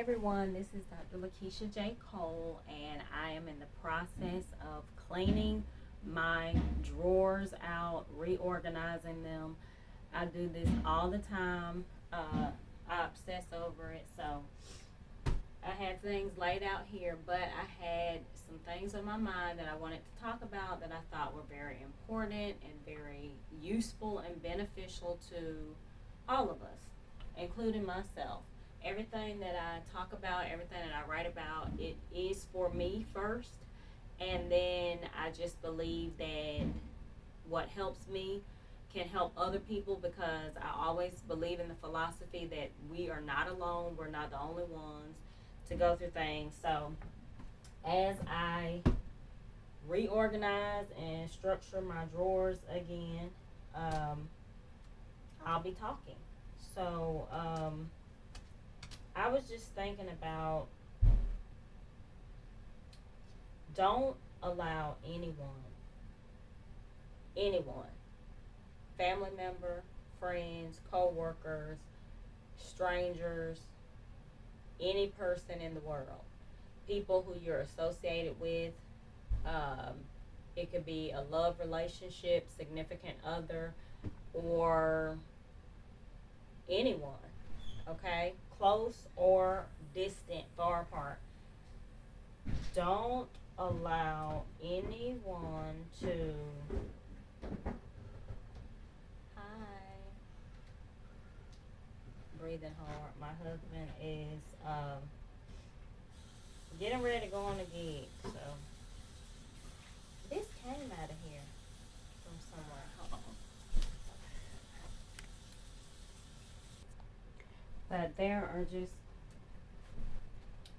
everyone, this is Dr. Lakeisha J. Cole, and I am in the process of cleaning my drawers out, reorganizing them. I do this all the time. I obsess over it, so I had things laid out here, but I had some things on my mind that I wanted to talk about that I thought were very important and very useful and beneficial to all of us, including myself. Everything that I talk about, everything that I write about, it is for me first, and then I just believe that what helps me can help other people, because I always believe in the philosophy that we are not alone, we're not the only ones to go through things. So as I reorganize and structure my drawers again, I'll be talking. So I was just thinking about, don't allow anyone, family member, friends, co-workers, strangers, any person in the world, people who you're associated with. Um, it could be a love relationship, significant other, or anyone, okay? Close or distant, far apart. Don't allow anyone to. Hi. Breathing hard. My husband is getting ready to go on a gig, so this came out of here from somewhere. Hold on. But there are just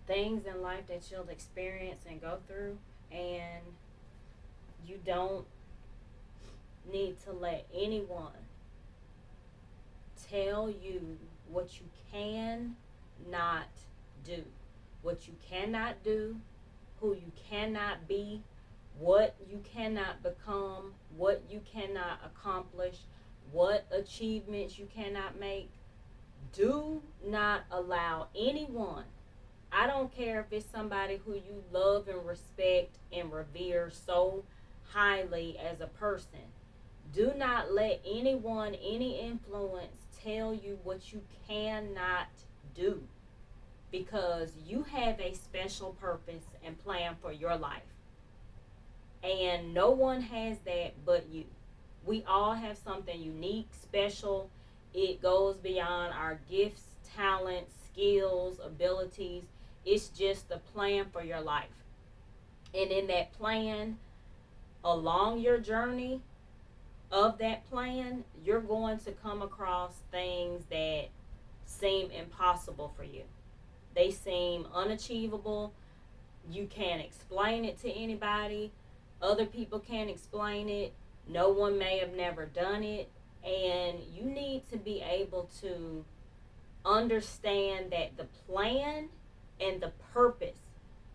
things in life that you'll experience and go through, and you don't need to let anyone tell you what you can not do, what you cannot do, who you cannot be, what you cannot become, what you cannot accomplish, what achievements you cannot make. Do not allow anyone, I don't care if it's somebody who you love and respect and revere so highly as a person, do not let anyone, any influence tell you what you cannot do, because you have a special purpose and plan for your life. And no one has that but you. We all have something unique, special. It goes beyond our gifts, talents, skills, abilities. It's just the plan for your life. And in that plan, along your journey of that plan, you're going to come across things that seem impossible for you. They seem unachievable. You can't explain it to anybody. Other people can't explain it. No one may have never done it. And you need to be able to understand that the plan and the purpose,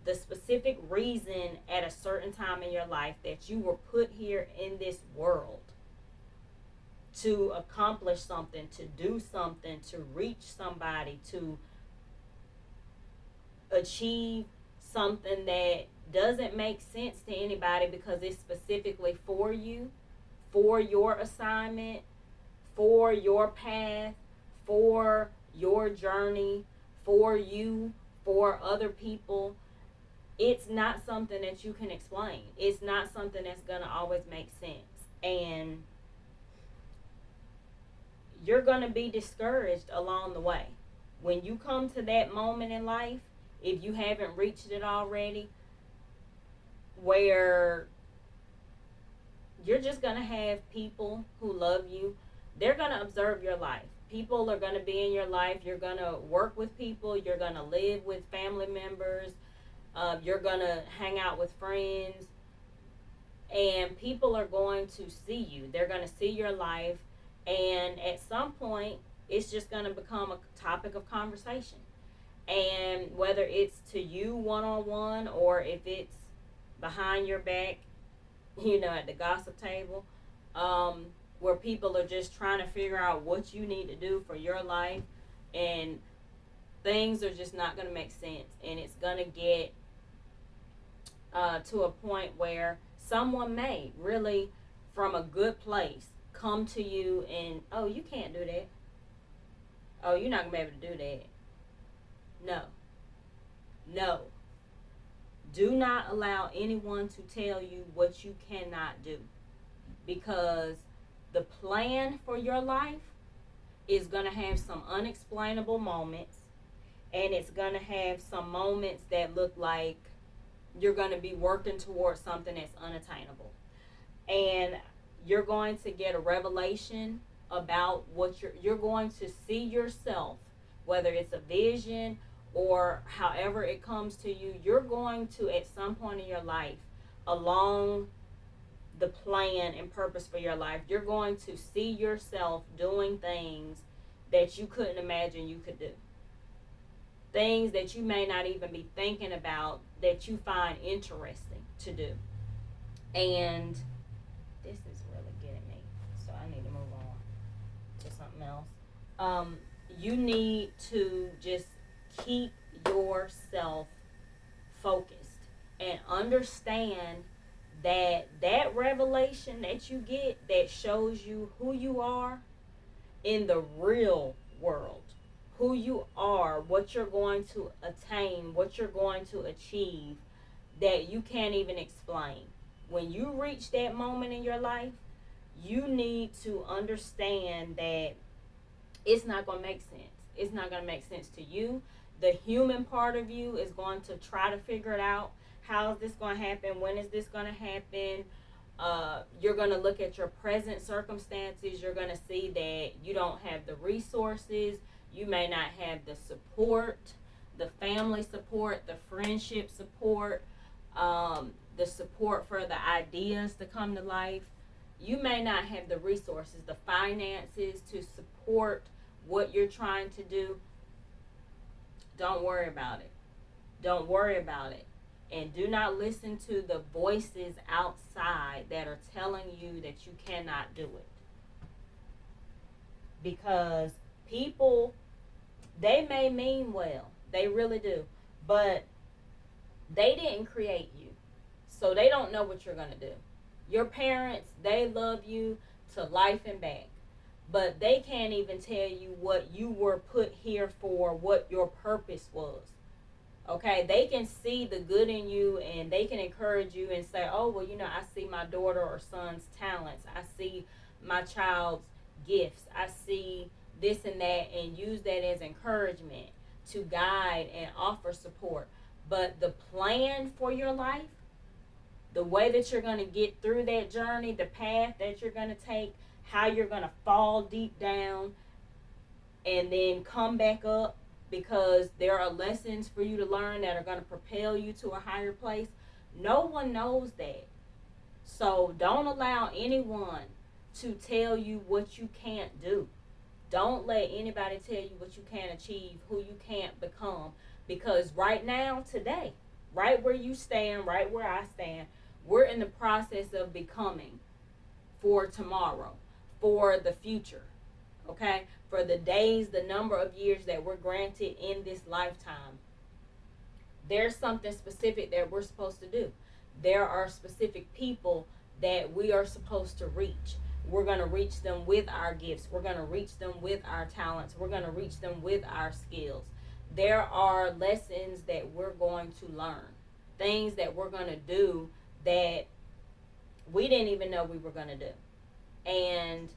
the specific reason at a certain time in your life that you were put here in this world to accomplish something, to do something, to reach somebody, to achieve something that doesn't make sense to anybody because it's specifically for you, for your assignment, for your path, for your journey, for you, for other people. It's not something that you can explain. It's not something that's going to always make sense. And you're going to be discouraged along the way. When you come to that moment in life, if you haven't reached it already, where you're just going to have people who love you, they're going to observe your life. People are going to be in your life. You're going to work with people. You're going to live with family members. You're going to hang out with friends. And people are going to see you. They're going to see your life. And at some point, it's just going to become a topic of conversation. And whether it's to you one-on-one or if it's behind your back, at the gossip table, where people are just trying to figure out what you need to do for your life and things are just not going to make sense, and it's going to get to a point where someone may really, from a good place, come to you and, oh, you can't do that. Oh, you're not going to be able to do that. No. No. Do not allow anyone to tell you what you cannot do, because the plan for your life is going to have some unexplainable moments, and it's going to have some moments that look like you're going to be working towards something that's unattainable. And you're going to get a revelation about what you're going to see yourself, whether it's a vision or however it comes to you. You're going to, at some point in your life, along the plan and purpose for your life, you're going to see yourself doing things that you couldn't imagine you could do. Things that you may not even be thinking about that you find interesting to do. And this is really getting me, so I need to move on to something else. You need to just keep yourself focused and understand that revelation that you get that shows you who you are in the real world, who you are, what you're going to attain, what you're going to achieve, that you can't even explain. When you reach that moment in your life, you need to understand that it's not going to make sense. It's not going to make sense to you. The human part of you is going to try to figure it out. How is this going to happen? When is this going to happen? You're going to look at your present circumstances. You're going to see that you don't have the resources. You may not have the support, the family support, the friendship support, the support for the ideas to come to life. You may not have the resources, the finances to support what you're trying to do. Don't worry about it. Don't worry about it. And do not listen to the voices outside that are telling you that you cannot do it. Because people, they may mean well. They really do. But they didn't create you. So they don't know what you're going to do. Your parents, they love you to life and back. But they can't even tell you what you were put here for, what your purpose was. Okay, they can see the good in you, and they can encourage you and say, oh, well, you know, I see my daughter or son's talents. I see my child's gifts. I see this and that, and use that as encouragement to guide and offer support. But the plan for your life, the way that you're going to get through that journey, the path that you're going to take, how you're going to fall deep down and then come back up, because there are lessons for you to learn that are going to propel you to a higher place. No one knows that. So don't allow anyone to tell you what you can't do. Don't let anybody tell you what you can't achieve, who you can't become. Because right now, today, right where you stand, right where I stand, we're in the process of becoming for tomorrow, for the future, okay? For the days, the number of years that we're granted in this lifetime. There's something specific that we're supposed to do. There are specific people that we are supposed to reach. We're going to reach them with our gifts. We're going to reach them with our talents. We're going to reach them with our skills. There are lessons that we're going to learn. Things that we're going to do that we didn't even know we were going to do. And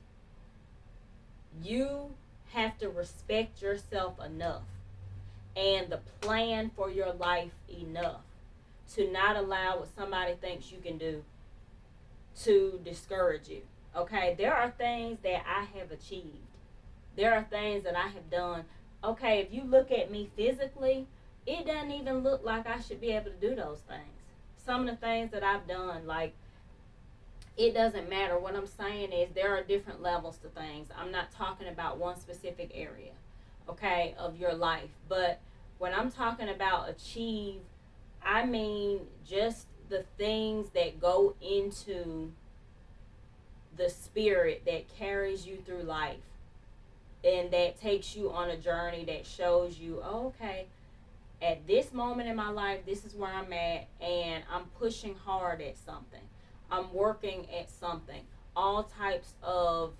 you have to respect yourself enough and the plan for your life enough to not allow what somebody thinks you can do to discourage you. Okay, there are things that I have achieved. There are things that I have done. Okay, if you look at me physically, it doesn't even look like I should be able to do those things. Some of the things that I've done, like, it doesn't matter. What I'm saying is there are different levels to things. I'm not talking about one specific area, okay, of your life. But when I'm talking about achieve, I mean just the things that go into the spirit that carries you through life. and that takes you on a journey that shows you, oh, okay, at this moment in my life, this is where I'm at, and I'm pushing hard at something. I'm working at something. All types of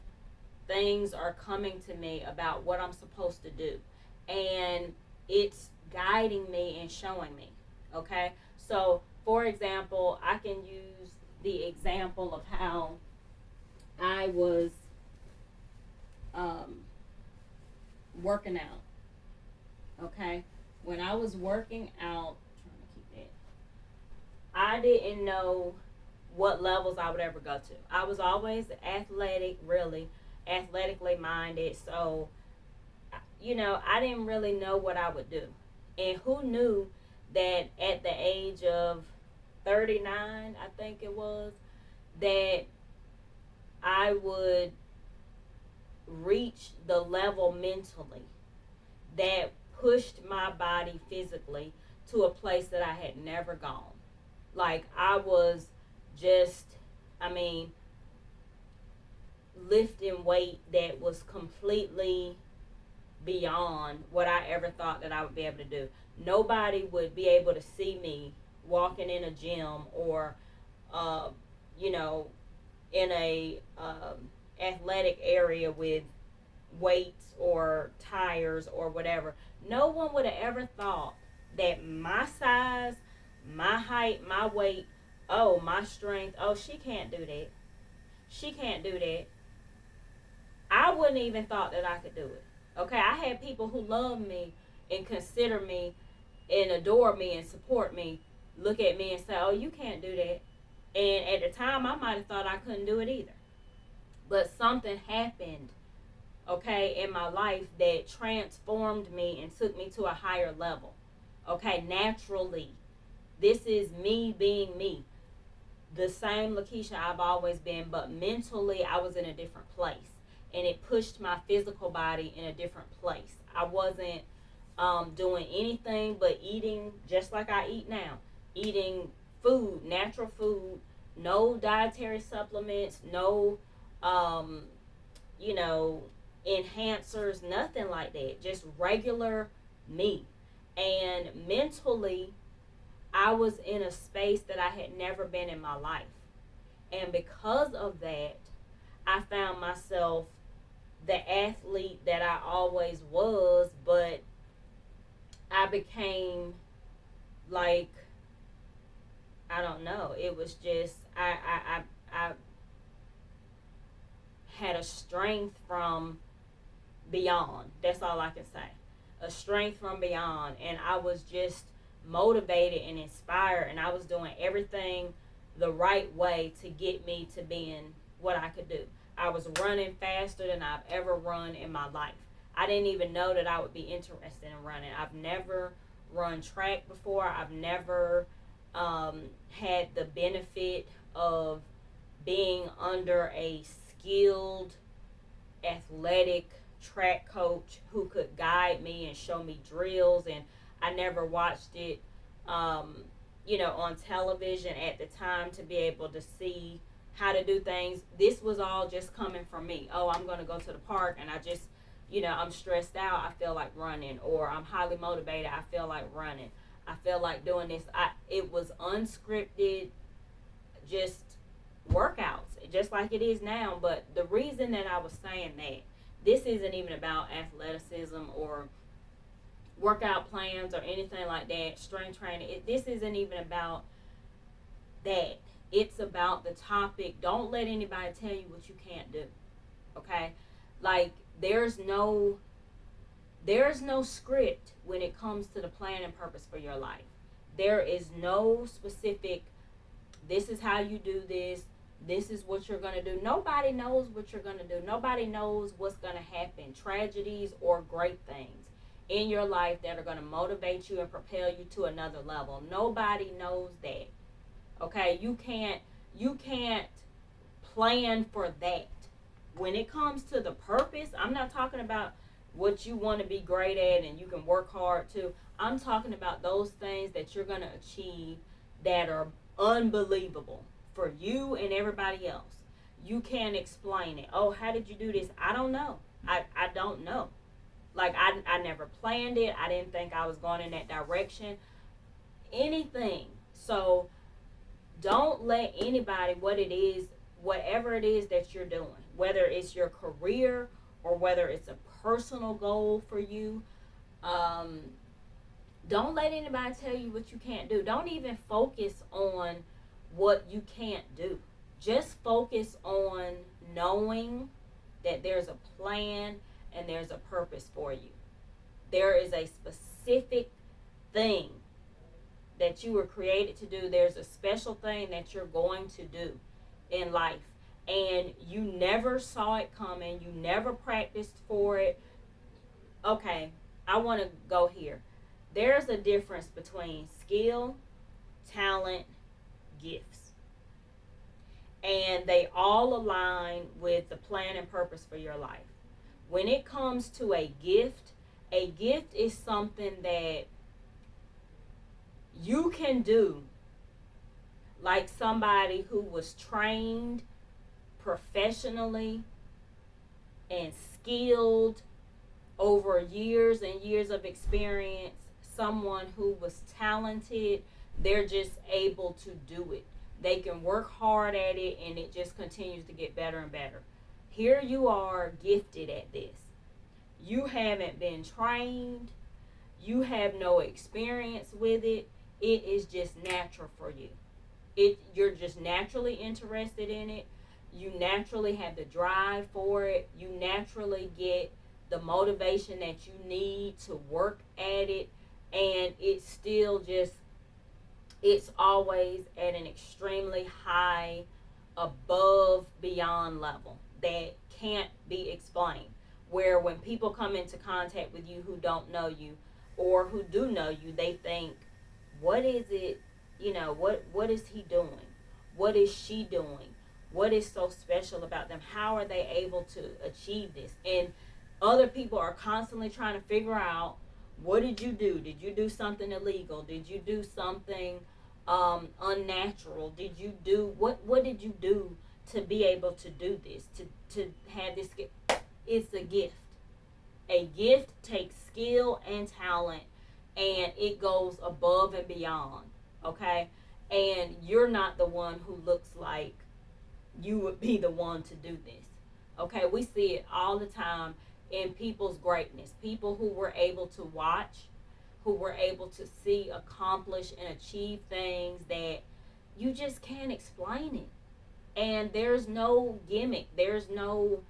things are coming to me about what I'm supposed to do. And it's guiding me and showing me. Okay? So, for example, I can use the example of how I was um, working out. Okay? When I was working out, trying to keep that, I didn't know what levels I would ever go to. I was always athletic, really athletically minded. So, I didn't really know what I would do. And who knew that at the age of 39, I think it was, that I would reach the level mentally that pushed my body physically to a place that I had never gone. Like, I was just, I mean, lifting weight that was completely beyond what I ever thought that I would be able to do. Nobody would be able to see me walking in a gym or, uh, you know, in a athletic area with weights or tires or whatever. No one would have ever thought that my size, my height, my weight, oh, my strength, oh, she can't do that. She can't do that. I wouldn't even thought that I could do it. Okay, I had people who love me and consider me and adore me and support me look at me and say, oh, you can't do that. And at the time, I might have thought I couldn't do it either. But something happened, okay, in my life that transformed me and took me to a higher level. Okay, naturally. This is me being me. The same Lakeisha I've always been, but mentally I was in a different place. And it pushed my physical body in a different place. I wasn't doing anything but eating just like I eat now. Eating food, natural food, no dietary supplements, no, um, you know, enhancers, nothing like that. Just regular me. And mentally, I was in a space that I had never been in my life. And because of that, I found myself the athlete that I always was, but I became like, I don't know. It was just I had a strength from beyond. That's all I can say. A strength from beyond, and I was just motivated and inspired, and I was doing everything the right way to get me to being what I could do. I was running faster than I've ever run in my life. I didn't even know that I would be interested in running. I've never run track before. I've never had the benefit of being under a skilled, athletic track coach who could guide me and show me drills. And I never watched it, on television at the time to be able to see how to do things. This was all just coming from me. Oh, I'm going to go to the park and I just, I'm stressed out. I feel like running, or I'm highly motivated. I feel like running. I feel like doing this. It was unscripted, just workouts, just like it is now. But the reason that I was saying that, this isn't even about athleticism or workout plans or anything like that, strength training. This isn't even about that. It's about the topic. Don't let anybody tell you what you can't do. Okay? Like, there's no script when it comes to the plan and purpose for your life. There is no specific, this is how you do this. This is what you're going to do. Nobody knows what you're going to do. Nobody knows what's going to happen. Tragedies or great things in your life that are going to motivate you and propel you to another level. Nobody knows that. Okay? You can't plan for that. When it comes to the purpose, I'm not talking about what you want to be great at and you can work hard to. I'm talking about those things that you're going to achieve that are unbelievable for you and everybody else. You can't explain it. Oh, how did you do this? I don't know. I don't know. Like, I never planned it. I didn't think I was going in that direction. Anything. So don't let anybody, whatever it is that you're doing, whether it's your career or whether it's a personal goal for you, um, don't let anybody tell you what you can't do. Don't even focus on what you can't do. Just focus on knowing that there's a plan and there's a purpose for you. There is a specific thing that you were created to do. There's a special thing that you're going to do in life. And you never saw it coming. You never practiced for it. Okay, I want to go here. There's a difference between skill, talent, gifts. And they all align with the plan and purpose for your life. When it comes to a gift is something that you can do, like somebody who was trained professionally and skilled over years and years of experience, someone who was talented. They're just able to do it. They can work hard at it and it just continues to get better and better. Here you are, gifted at this. You haven't been trained. You have no experience with it. It is just natural for you. You're just naturally interested in it. You naturally have the drive for it. You naturally get the motivation that you need to work at it. And it's still just, it's always at an extremely high, above, beyond level that can't be explained. Where when people come into contact with you who don't know you or who do know you, they think, what is it, what is he doing? What is she doing? What is so special about them? How are they able to achieve this? And other people are constantly trying to figure out, what did you do? Did you do something illegal? Did you do something unnatural? Did you do, what did you do to be able to do this, to have this gift? It's a gift. A gift takes skill and talent, and it goes above and beyond, okay? And you're not the one who looks like you would be the one to do this, okay? We see it all the time in people's greatness. People who were able to watch, who were able to see, accomplish, and achieve things that you just can't explain it. And there's no gimmick. There's no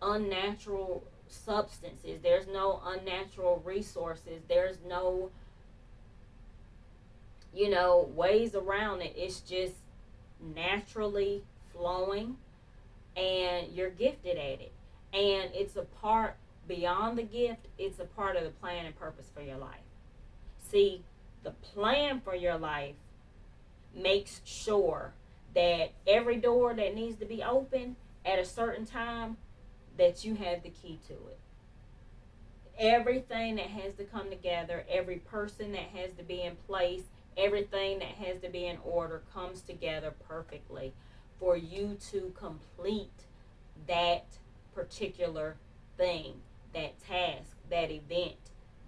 unnatural substances. There's no unnatural resources. There's no, ways around it. It's just naturally flowing, and you're gifted at it. And it's a part, beyond the gift, it's a part of the plan and purpose for your life. See, the plan for your life makes sure that every door that needs to be open at a certain time, that you have the key to it. Everything that has to come together, every person that has to be in place, everything that has to be in order comes together perfectly for you to complete that particular thing, that task, that event,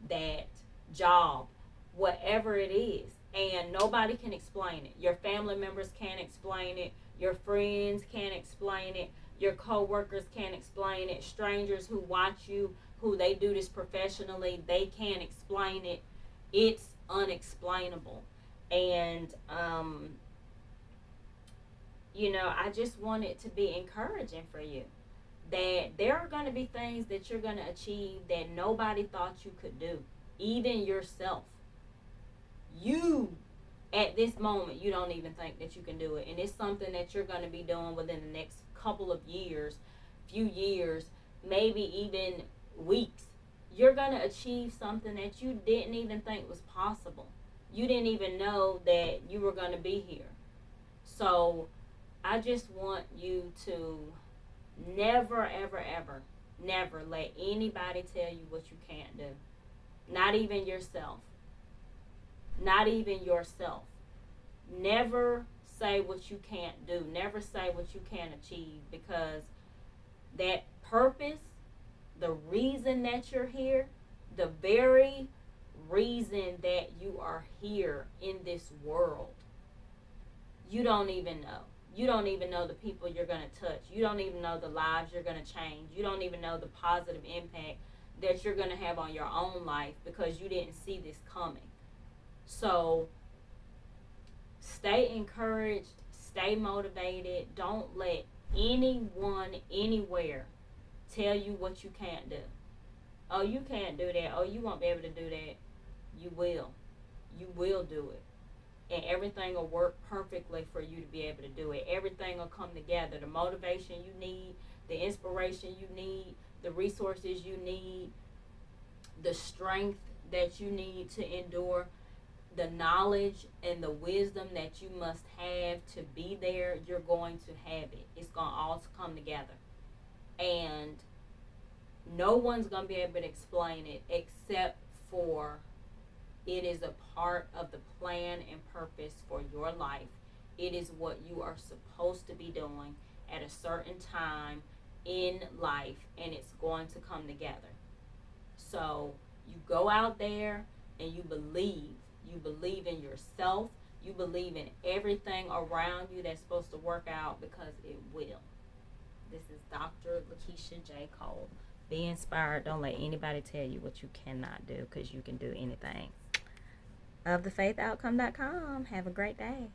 that job, whatever it is. And nobody can explain it. Your family members can't explain it. Your friends can't explain it. Your co-workers can't explain it. Strangers who watch you, who they do this professionally, they can't explain it. It's unexplainable. And, I just want it to be encouraging for you that there are going to be things that you're going to achieve that nobody thought you could do, even yourself. You, at this moment, you don't even think that you can do it. And it's something that you're going to be doing within the next couple of years, few years, maybe even weeks. You're going to achieve something that you didn't even think was possible. You didn't even know that you were going to be here. So I just want you to never, ever, ever, never let anybody tell you what you can't do. Not even yourself. Not even yourself. Never say what you can't do. Never say what you can't achieve, because that purpose, the reason that you're here, the very reason that you are here in this world, you don't even know. You don't even know the people you're going to touch. You don't even know the lives you're going to change. You don't even know the positive impact that you're going to have on your own life because you didn't see this coming. So stay encouraged, stay motivated. Don't let anyone, anywhere tell you what you can't do. Oh, you can't do that. Oh, you won't be able to do that. You will. You will do it. And everything will work perfectly for you to be able to do it. Everything will come together. The motivation you need, the inspiration you need, the resources you need, the strength that you need to endure, the knowledge and the wisdom that you must have to be there, you're going to have it. It's going to all come together. And no one's going to be able to explain it except for it is a part of the plan and purpose for your life. It is what you are supposed to be doing at a certain time in life, and it's going to come together. So you go out there and you believe. You believe in yourself. You believe in everything around you that's supposed to work out, because it will. This is Dr. Lakeisha J. Cole. Be inspired. Don't let anybody tell you what you cannot do, because you can do anything. Ofthefaithoutcome.com. Have a great day.